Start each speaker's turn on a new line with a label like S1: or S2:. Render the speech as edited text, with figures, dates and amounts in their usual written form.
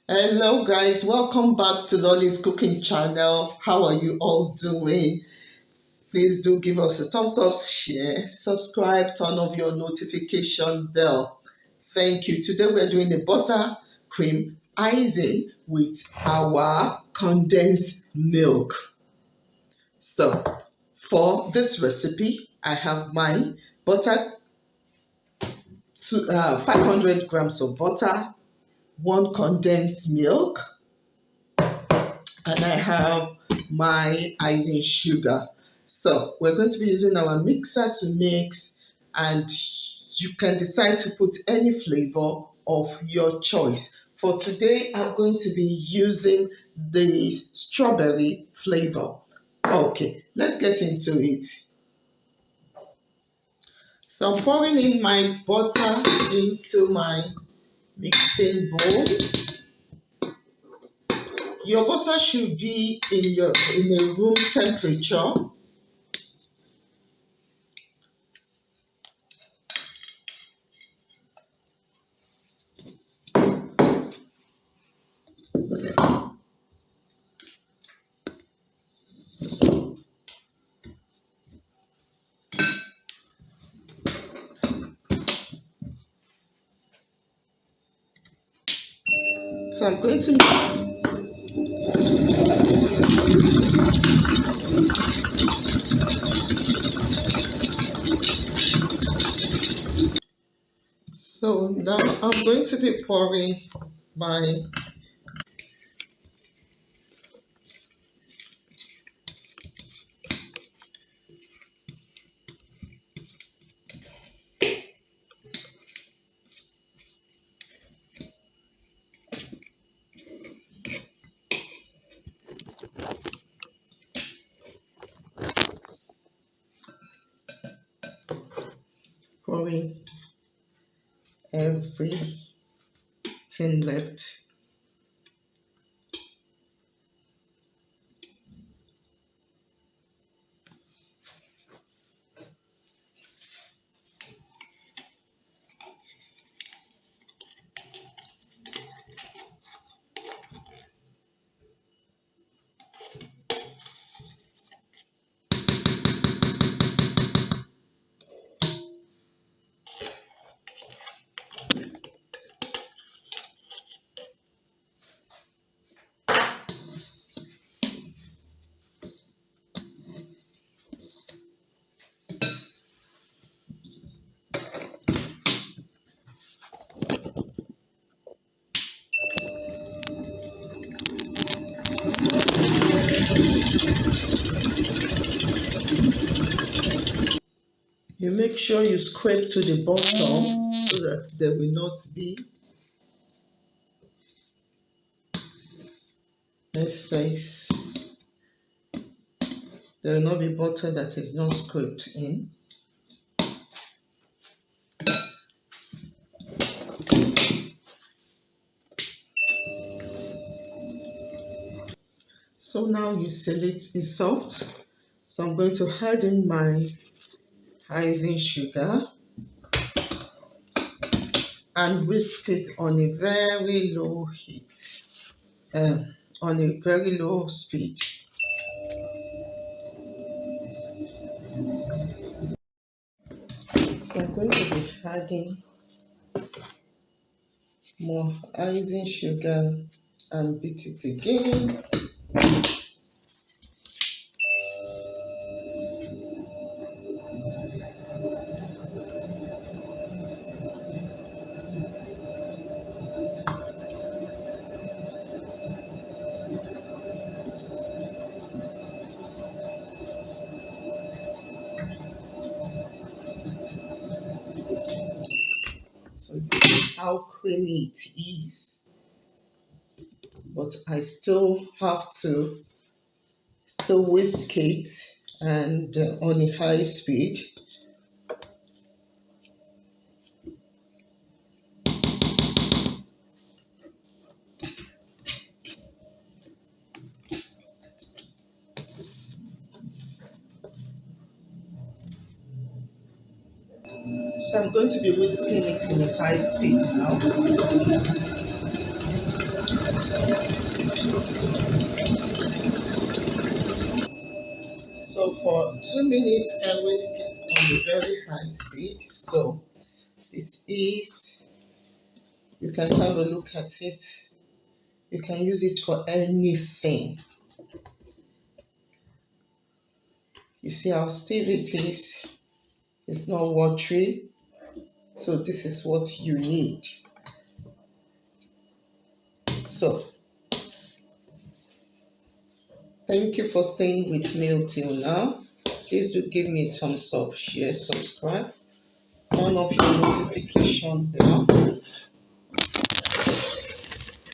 S1: Hello, guys. Welcome back to Lolly's Cooking Channel. How are you all doing? Please do give us a thumbs up, share, subscribe, turn on your notification bell. Thank you. Today we're doing a buttercream icing with our condensed milk. So, for this recipe, I have my butter, 500 grams of butter, one condensed milk, and I have my icing sugar. So we're going to be using our mixer to mix, and you can decide to put any flavor of your choice. For today, I'm going to be using the strawberry flavor. Okay, let's get into it. So I'm pouring in my butter into my mixing bowl. Your butter should be in a room temperature. So I'm going to mix. So now I'm going to be pouring my pouring everything left. You make sure you scrape to the bottom so that there will not be excess. There will not be butter that is not scraped in. So now you see it is soft. So I'm going to add in my icing sugar and whisk it on a very low heat, on a very low speed. So I'm going to be adding more icing sugar and beat it again. So you see how creamy it is, but I still have to still whisk it and on a high speed. So I'm going to be whisking it in a high speed now. So for 2 minutes, I whisk it on a very high speed. So this is, you can have a look at it. You can use it for anything. You see how stiff it is? It's not watery. So this is what you need. So thank you for staying with me till now. Please do give me a thumbs up, share, subscribe, turn off your notification bell